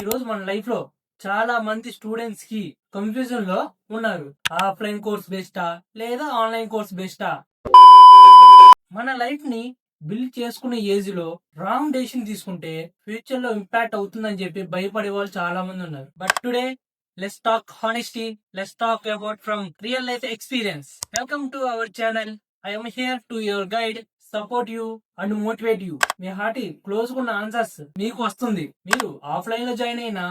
ఈ రోజు మన లైఫ్ లో చాలా మంది స్టూడెంట్స్ కి కన్ఫ్యూజన్ లో ఉన్నారు. ఆఫ్లైన్ కోర్స్ బెస్టా లేదా ఆన్లైన్ కోర్స్ బెస్టా? మన లైఫ్ ని బిల్డ్ చేసుకునే ఏజ్ లో రాంగ్ డెసిషన్ తీసుకుంటే ఫ్యూచర్ లో ఇంపాక్ట్ అవుతుందని చెప్పి భయపడే వాళ్ళు చాలా మంది ఉన్నారు. But today let's talk honesty, let's talk about from real life experience. Welcome to our channel. I M here to your guide, support you and motivate you. Me heart close ఉన్న answers మీకు వస్తుంది. మీరు offline లో join అయినా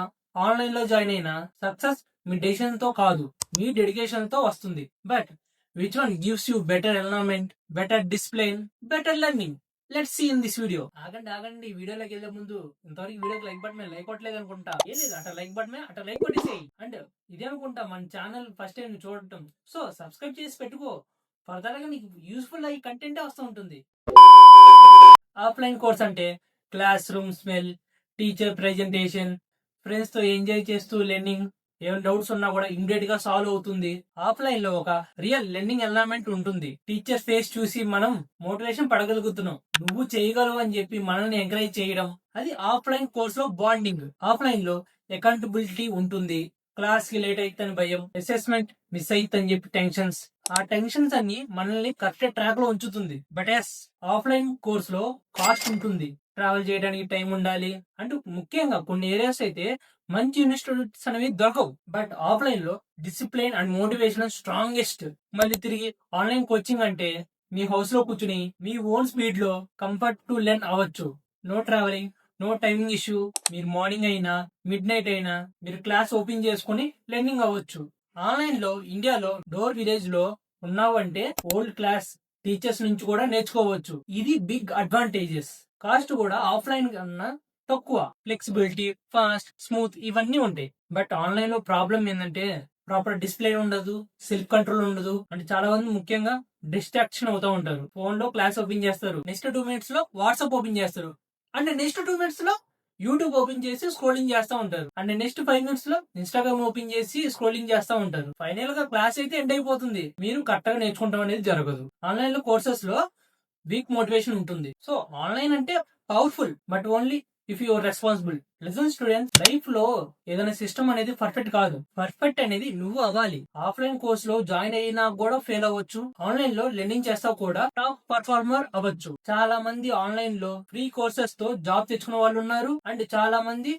online లో join అయినా success మీ decision తో కాదు, మీ డెడికేషన్ తో వస్తుంది. But which one gives you better environment, better discipline, better learning? Let's see in this video. ఆగండి వీడియోలోకి వెళ్ళే ముందు ఇంతవరకు వీడియోకి లైక్ బటన్ మీద లైక్ కొట్టలేదు అనుకుంటా. ఏం లేదు, అట్లా లైక్ బటన్ మీద అట్లా లైక్ కొట్టేసేయి. అండ్ ఇదే అనుకుంటా మన ఛానల్ ఫస్ట్ టైం చూడటం, సో సబ్స్క్రైబ్ చేసి పెట్టుకో. ఫర్దర్ గా నీకు యూస్ఫుల్ అయ్యి కంటెంటే వస్తూ ఉంటుంది. ఆఫ్లైన్ కోర్స్ అంటే class room smell, teacher presentation, friends తో ఎంజాయ్ చేస్తూ లెర్నింగ్. ఏమైనా డౌట్స్ ఉన్నా కూడా ఇమ్మీడియట్ గా సాల్వ్ అవుతుంది. ఆఫ్లైన్ లో ఒక రియల్ లెర్నింగ్ ఎన్వైరన్మెంట్ ఉంటుంది. టీచర్ ఫేస్ చూసి మనం మోటివేషన్ పడగలుగుతున్నాం. నువ్వు చేయగలవు అని చెప్పి మనల్ని ఎంకరేజ్ చేయడం, అది ఆఫ్లైన్ కోర్స్ లో బాండింగ్. ఆఫ్లైన్ లో అకౌంటబిలిటీ ఉంటుంది. క్లాస్ కి లేట్ అయితని భయం, అసెస్మెంట్ మిస్ అయితని చెప్పి టెన్షన్స్. ఆ టెన్షన్స్ అన్ని మనల్ని కరెక్ట్ ట్రాక్ లో ఉంచుతుంది. బట్ ఎస్, ఆఫ్లైన్ కోర్స్ లో కాస్ట్ ఉంటుంది. ట్రావెల్ చేయడానికి టైం ఉండాలి. అంటూ ముఖ్యంగా కొన్ని ఏరియాస్ అయితే మంచి ఇన్స్టిట్యూట్స్ అనేవి దొరకవు. బట్ ఆఫ్లైన్ లో డిసిప్లిన్ అండ్ మోటివేషన్ స్ట్రాంగెస్ట్. మళ్ళీ తిరిగి ఆన్లైన్ కోచింగ్ అంటే మీ హౌస్ లో కూర్చుని మీ ఓన్ స్పీడ్ లో కంఫర్ట్ టు లెర్న్ అవ్వచ్చు. No travelling, no timing issue. మీరు మార్నింగ్ అయినా మిడ్ నైట్ అయినా మీరు క్లాస్ ఓపెన్ చేసుకుని లెర్నింగ్ అవ్వచ్చు. ఆన్లైన్ లో ఇండియాలో డోర్ విలేజ్ లో ఉన్నావంటే ఓల్డ్ క్లాస్ టీచర్స్ నుంచి కూడా నేర్చుకోవచ్చు. ఇది బిగ్ అడ్వాంటేజెస్. కాస్ట్ కూడా ఆఫ్లైన్ కన్నా తక్కువ. ఫ్లెక్సిబిలిటీ, ఫాస్ట్, స్మూత్ ఇవన్నీ ఉంటాయి. బట్ ఆన్లైన్ లో ప్రాబ్లం ఏంటంటే ప్రాపర్ డిస్ప్లే ఉండదు, సెల్ఫ్ కంట్రోల్ ఉండదు. అంటే చాలా మంది ముఖ్యంగా డిస్ట్రాక్షన్ అవుతూ ఉంటారు. ఫోన్ లో క్లాస్ ఓపెన్ చేస్తారు, నెక్స్ట్ 2 minutes లో వాట్సాప్ ఓపెన్ చేస్తారు, అండ్ నెక్స్ట్ 2 minutes లో యూట్యూబ్ ఓపెన్ చేసి స్క్రోలింగ్ చేస్తూ ఉంటారు, అండ్ నెక్స్ట్ 5 minutes లో ఇన్స్టాగ్రామ్ ఓపెన్ చేసి స్క్రోలింగ్ చేస్తూ ఉంటారు. ఫైనల్ గా క్లాస్ అయితే ఎండ్ అయిపోతుంది. మీరు కరెక్ట్ గా నేర్చుకుంటాం అనేది జరగదు. ఆన్లైన్ లో కోర్సెస్ లో వీక్ మోటివేషన్ ఉంటుంది. సో ఆన్లైన్ అంటే powerful, but only if you're responsible. Listen students, life లో ఏదైనా సిస్టమ్ అనేది పర్ఫెక్ట్ కాదు. పర్ఫెక్ట్ అనేది నువ్వు అవ్వాలి. ఆఫ్లైన్ కోర్స్ లో జాయిన్ అయినా కూడా ఫెయిల్ అవ్వచ్చు. ఆన్లైన్ లో లెర్నింగ్ చేస్తా కూడా టాప్ పర్ఫార్మర్ అవ్వచ్చు. చాలా మంది ఆన్లైన్ లో ఫ్రీ కోర్సెస్ తో జాబ్ తెచ్చుకున్న వాళ్ళు ఉన్నారు. అండ్ చాలా మంది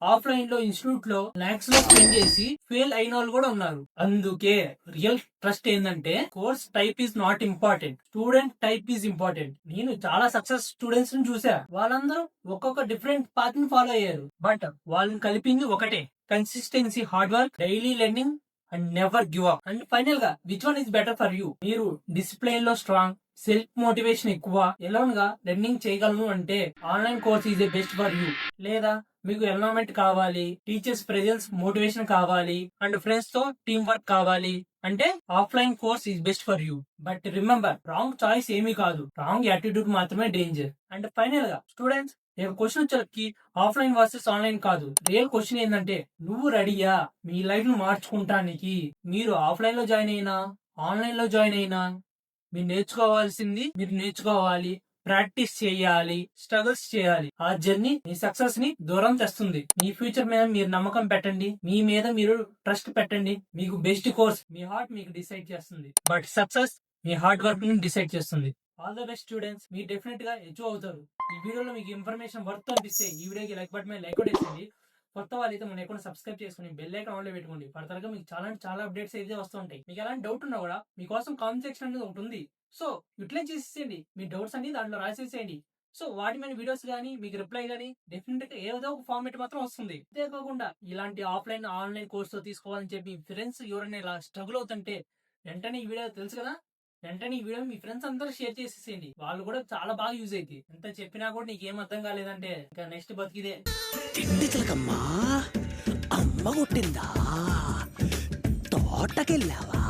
ఆఫ్లైన్ లో ఇన్స్టిట్యూట్ లో లాక్స్ లో స్పెండ్ చేసి ఫెయిల్ అయిన వాళ్ళు కూడా ఉన్నారు. అందుకే రియల్ ట్రస్ట్ ఏంటంటే course type is not important, student type is important. నేను చాలా సక్సెస్ స్టూడెంట్స్ ని చూసా. వాళ్ళందరూ ఒక్కొక్క డిఫరెంట్ పాత్ ని ఫాలో అయ్యారు. బట్ వాళ్ళని కలిపింది ఒకటే, consistency, hard work, daily learning and never give up. And final గా which one is better for you? మీరు డిసిప్లైన్ లో స్ట్రాంగ్, సెల్ఫ్ మోటివేషన్ ఎక్కువ, ఎలోన్ గా లెర్నింగ్ చేయగలను అంటే online course is a best for you. లేదా మీకు ఎన్విరాన్మెంట్ కావాలి, టీచర్స్ ప్రెజెన్స్ మోటివేషన్ కావాలి, అండ్ ఫ్రెండ్స్ తో టీమ్ వర్క్ కావాలి అంటే offline course is best for you. But remember, wrong choice ఏమీ కాదు, రాంగ్ యాటిట్యూడ్ మాత్రమే డేంజర్. అండ్ ఫైనల్ గా స్టూడెంట్స్, క్వశ్చన్ వచ్చేసరికి ఆఫ్లైన్ వర్సెస్ ఆన్లైన్ కాదు. రియల్ క్వశ్చన్ ఏంటంటే, నువ్వు రెడీయా మీ లైఫ్ ను మార్చుకుంటానికి? మీరు ఆఫ్లైన్ లో జాయిన్ అయినా ఆన్లైన్ లో జాయిన్ అయినా మీరు నేర్చుకోవాల్సింది మీరు నేర్చుకోవాలి, ప్రాక్టీస్ చేయాలి, స్ట్రగుల్స్ చేయాలి. ఆ జర్నీ మీ సక్సెస్ ని దూరం తెస్తుంది. మీ ఫ్యూచర్ మీద మీరు నమ్మకం పెట్టండి, మీ మీద మీరు ట్రస్ట్ పెట్టండి. మీకు బెస్ట్ కోర్స్ మీ హార్ట్ మీకు డిసైడ్ చేస్తుంది, but success me hard work ని డిసైడ్ చేస్తుంది. ఆల్ ద బెస్ట్ స్టూడెంట్స్, మీరు డెఫినెట్ గా అచీవ్ అవుతారు. ఈ వీడియోలో మీకు ఇన్ఫర్మేషన్ వర్త్ అనిపిస్తే ఈ వీడియోకి లైక్ బటన్ మీద లైక్ కొట్టేసింది. కొత్త వాళ్ళైతే మన అకౌంట్ సబ్స్క్రైబ్ చేసుకుని బెల్ ఐకాన్ ఆన్ లో పెట్టుకోండి. ఫర్దర్ గా మీకు చాలా అప్డేట్స్ అయితే వస్తుంటాయి. మీకు ఎలాంటి డౌట్ ఉన్నా కూడా మీకోసం కామెంట్ సెక్షన్ అనేది ఒకటి ఉంది. సో యూటిలైజ్ చేసేయండి, మీ డౌట్స్ అన్ని దాంట్లో రాసేసేయండి. సో వాటి మీద వీడియోస్ కానీ మీకు రిప్లై కానీ డెఫినెట్ గా ఏదో ఒక ఫార్మేట్ మాత్రం వస్తుంది. అంతేకాకుండా ఇలాంటి ఆఫ్లైన్ ఆన్లైన్ కోర్స్ తీసుకోవాలని చెప్పి మీ ఫ్రెండ్స్ ఎవరైనా ఇలా స్ట్రగుల్ అవుతుంటే వెంటనే ఈ వీడియో తెలుసు కదా, వెంటనే ఈ వీడియో మీ ఫ్రెండ్స్ అందరూ షేర్ చేసేసేయండి. వాళ్ళు కూడా చాలా బాగా యూజ్ అయింది. ఎంత చెప్పినా కూడా నీకేం అర్థం కాలేదంటే ఇంకా నెక్స్ట్ బతికిదే. తిండి తిలకమ్మా, అమ్మ కొట్టిందా? తోటకెళ్ళావా?